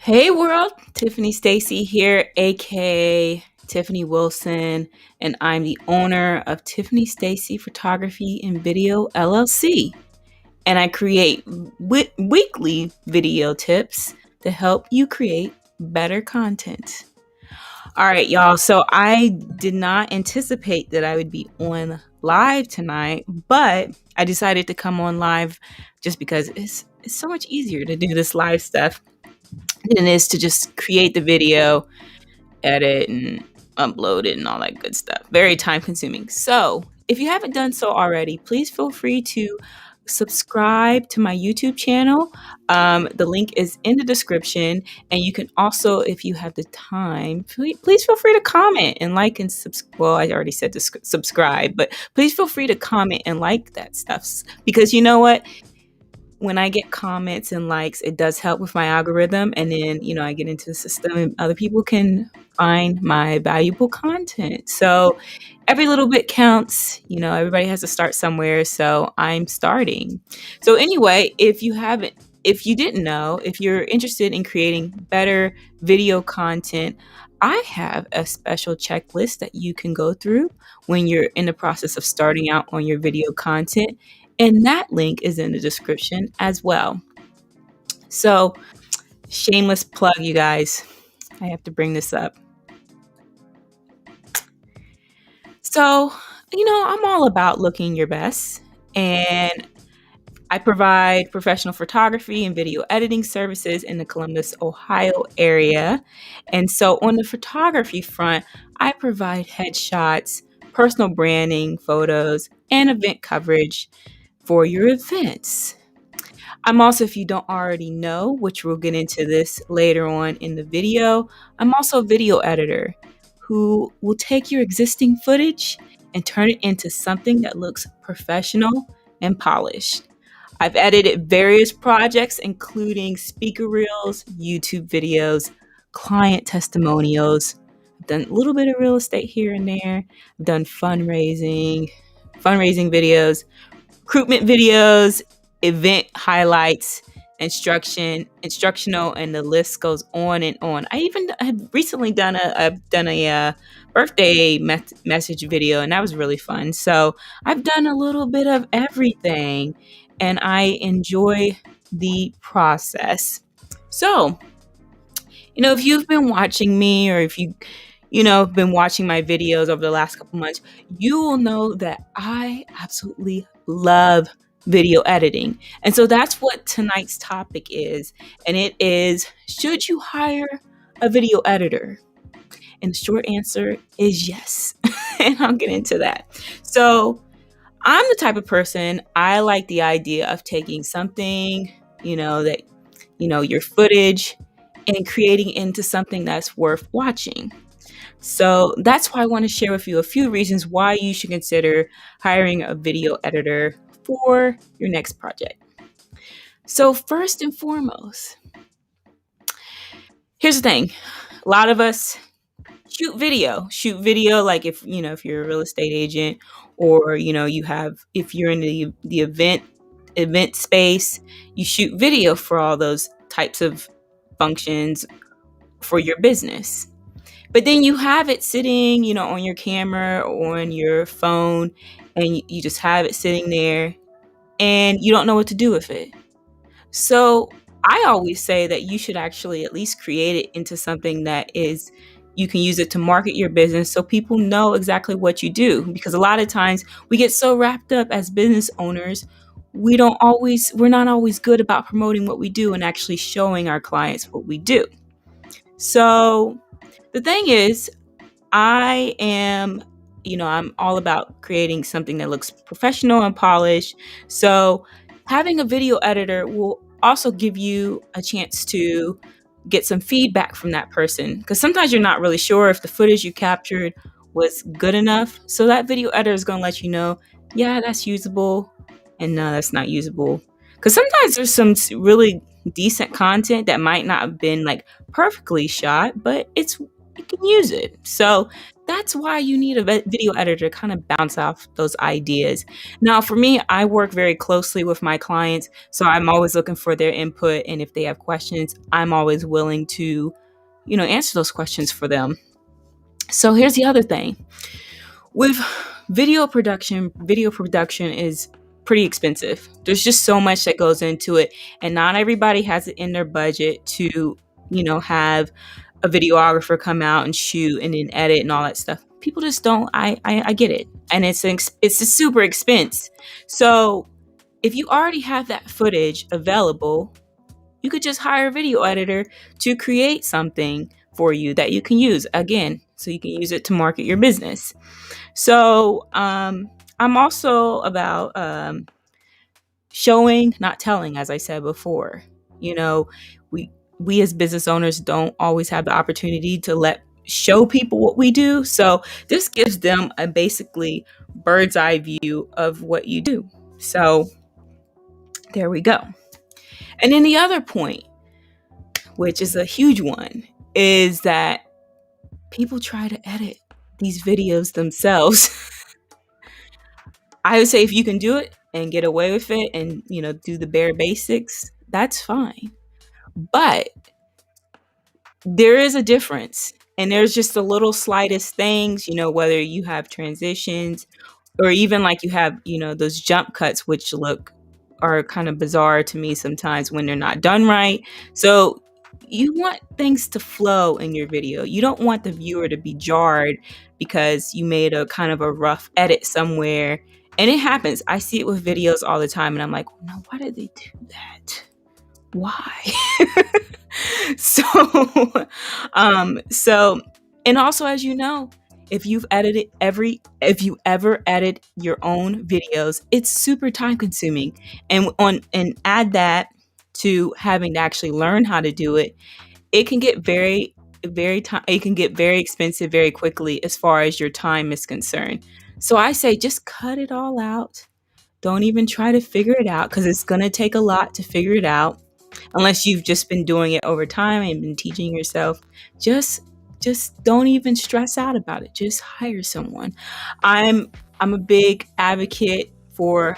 Hey world, Tiffany Stacey here, aka Tiffany Wilson, and I'm the owner of Tiffany Stacey Photography and Video LLC. And I create weekly video tips to help you create better content. All right, y'all. So I did not anticipate that I would be on live tonight, but I decided to come on live just because it's so much easier to do this live stuff than it is to just create the video, edit, and upload it and all that good stuff. Very time consuming. So, if you haven't done so already, please feel free to subscribe to my YouTube channel. The link is in the description. And you can also, if you have the time, please feel free to comment and like and subscribe. Well, I already said to subscribe, but please feel free to comment and like that stuff. Because you know what? When I get comments and likes, it does help with my algorithm. And then, I get into the system and other people can find my valuable content. So every little bit counts. Everybody has to start somewhere. So I'm starting. So anyway, if you didn't know, if you're interested in creating better video content, I have a special checklist that you can go through when you're in the process of starting out on your video content. And that link is in the description as well. So, shameless plug, you guys. I have to bring this up. So, I'm all about looking your best. And I provide professional photography and video editing services in the Columbus, Ohio area. And so, on the photography front, I provide headshots, personal branding, photos, and event coverage for your events. I'm also, if you don't already know, which we'll get into this later on in the video, I'm also a video editor who will take your existing footage and turn it into something that looks professional and polished. I've edited various projects, including speaker reels, YouTube videos, client testimonials. I've done a little bit of real estate here and there. I've done fundraising videos, recruitment videos, event highlights, instructional, and the list goes on and on. I even have recently done a birthday message video, and that was really fun. So I've done a little bit of everything, and I enjoy the process. So, if you've been watching me, or if you been watching my videos over the last couple months, you will know that I absolutely love video editing. And so that's what tonight's topic is. And it is, should you hire a video editor? And the short answer is yes. And I'll get into that. So I'm the type of person, I like the idea of taking something, your footage, and creating into something that's worth watching. So that's why I want to share with you a few reasons why you should consider hiring a video editor for your next project. So first and foremost, here's the thing. A lot of us shoot video like if you're a real estate agent, or if you're in the event space, you shoot video for all those types of functions for your business. But then you have it sitting, on your camera or on your phone, and you just have it sitting there and you don't know what to do with it. So I always say that you should actually at least create it into something that is, you can use it to market your business so people know exactly what you do. Because a lot of times we get so wrapped up as business owners, we're not always good about promoting what we do and actually showing our clients what we do. So the thing is, I'm all about creating something that looks professional and polished. So having a video editor will also give you a chance to get some feedback from that person, because sometimes you're not really sure if the footage you captured was good enough. So that video editor is going to let you know, yeah, that's usable, and no, that's not usable. Because sometimes there's some really decent content that might not have been like perfectly shot, but it's you can use it. So that's why you need a video editor to kind of bounce off those ideas. Now, for me, I work very closely with my clients, so I'm always looking for their input. And if they have questions, I'm always willing to, answer those questions for them. So here's the other thing with video production is pretty expensive. There's just so much that goes into it, and not everybody has it in their budget to, have a videographer come out and shoot and then edit and all that stuff. People just don't. I get it, and it's a super expense. So if you already have that footage available, you could just hire a video editor to create something for you that you can use again, so you can use it to market your business. So I'm also about showing, not telling, as I said before. You know, we as business owners don't always have the opportunity to show people what we do. So this gives them a basically bird's eye view of what you do. So there we go. And then the other point, which is a huge one, is that people try to edit these videos themselves. I would say if you can do it and get away with it and, do the bare basics, that's fine. But there is a difference. And there's just the little slightest things, whether you have transitions or even like you have, those jump cuts, which are kind of bizarre to me sometimes when they're not done right. So you want things to flow in your video. You don't want the viewer to be jarred because you made a kind of a rough edit somewhere. And it happens. I see it with videos all the time, and I'm like, no, why did they do that? Why? So, and also, as you know, if you ever edit your own videos, it's super time consuming, and add that to having to actually learn how to do it, it can get it can get very expensive very quickly as far as your time is concerned. So I say just cut it all out. Don't even try to figure it out, because it's going to take a lot to figure it out. Unless you've just been doing it over time and been teaching yourself, just don't even stress out about it. Just hire someone. I'm a big advocate for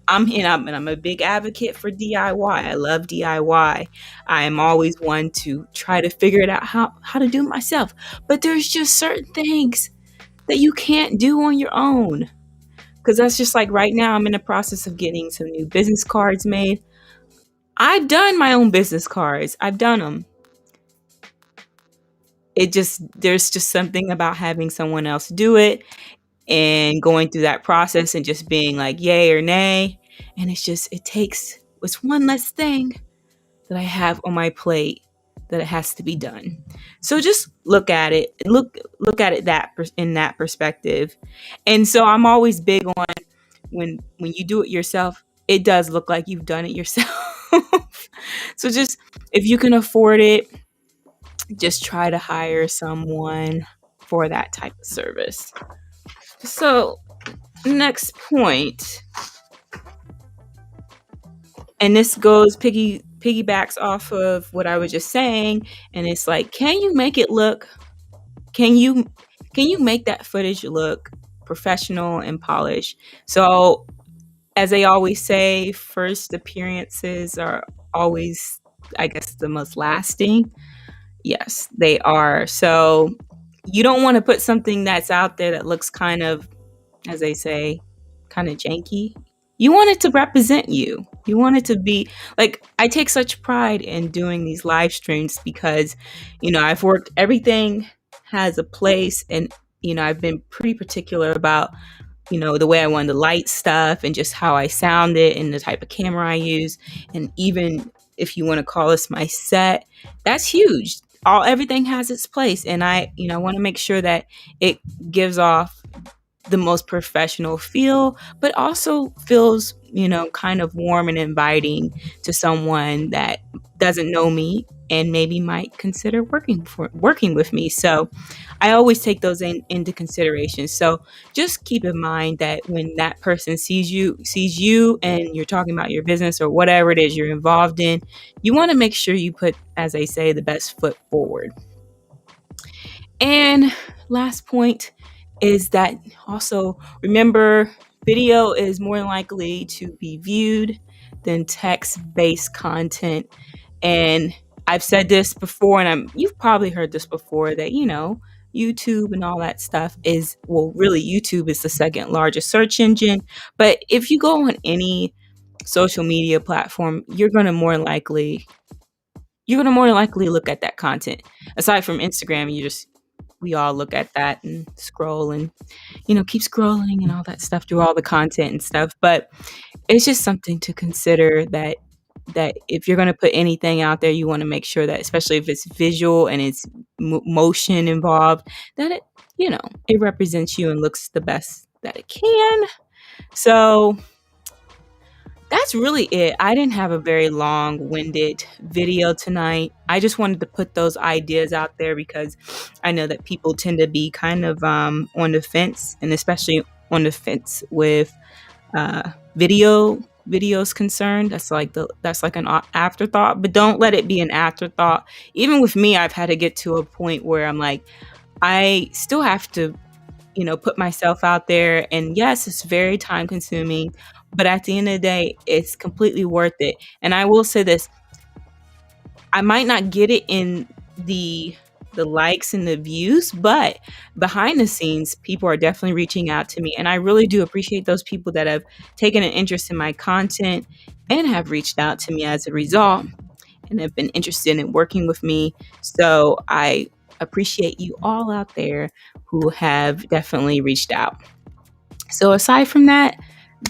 I'm a big advocate for DIY. I love DIY. I am always one to try to figure it out how to do it myself. But there's just certain things that you can't do on your own. Because that's just like right now, I'm in the process of getting some new business cards made. I've done my own business cards. I've done them. There's just something about having someone else do it and going through that process and just being like, yay or nay. And it's one less thing that I have on my plate that it has to be done. So just look at it, look at it in that perspective. And so I'm always big on when you do it yourself, it does look like you've done it yourself. So just, if you can afford it, just try to hire someone for that type of service. So next point, and this piggybacks off of what I was just saying, and it's like, can you make that footage look professional and polished? So as they always say, first appearances are always, I guess, the most lasting. Yes, they are. So you don't want to put something that's out there that looks kind of, as they say, kind of janky. You want it to represent you. You want it to be like, I take such pride in doing these live streams because, everything has a place, and, I've been pretty particular about, the way I wanted to light stuff and just how I sound it and the type of camera I use. And even if you want to call this my set, that's huge. Everything has its place. And I want to make sure that it gives off the most professional feel, but also feels, kind of warm and inviting to someone that doesn't know me and maybe might consider working with me. So I always take those into consideration. So just keep in mind that when that person sees you and you're talking about your business or whatever it is you're involved in, you want to make sure you put, as they say, the best foot forward. And last point is that also remember video is more likely to be viewed than text-based content. And I've said this before, and you've probably heard this before, that YouTube and all that stuff is, well, really YouTube is the second largest search engine. But if you go on any social media platform, you're gonna more likely look at that content. Aside from Instagram, we all look at that and scroll and keep scrolling and all that stuff through all the content and stuff. But it's just something to consider, that if you're going to put anything out there, you want to make sure that, especially if it's visual and it's motion involved, that it represents you and looks the best that it can. So that's really it. I didn't have a very long-winded video tonight. I just wanted to put those ideas out there because I know that people tend to be kind of on the fence, and especially on the fence with videos concerned. That's like an afterthought, but don't let it be an afterthought. Even with me, I've had to get to a point where I'm like, I still have to put myself out there. And yes, it's very time consuming, but at the end of the day, it's completely worth it. And I will say this, I might not get it in the likes and the views, but behind the scenes, people are definitely reaching out to me. And I really do appreciate those people that have taken an interest in my content and have reached out to me as a result and have been interested in working with me. So I appreciate you all out there who have definitely reached out. So aside from that,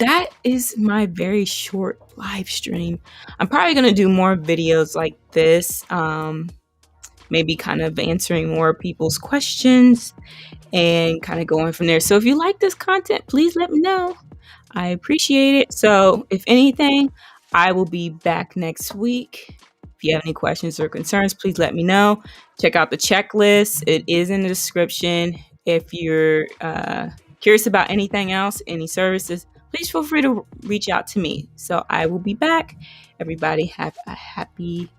that is my very short live stream. I'm probably going to do more videos like this, maybe kind of answering more people's questions and kind of going from there. So if you like this content, please let me know. I appreciate it. So if anything, I will be back next week. If you have any questions or concerns, please let me know. Check out the checklist. It is in the description. If you're curious about anything else, any services, please feel free to reach out to me. So I will be back. Everybody have a happy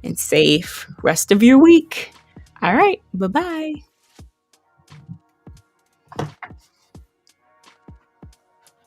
and safe rest of your week. All right. Bye-bye.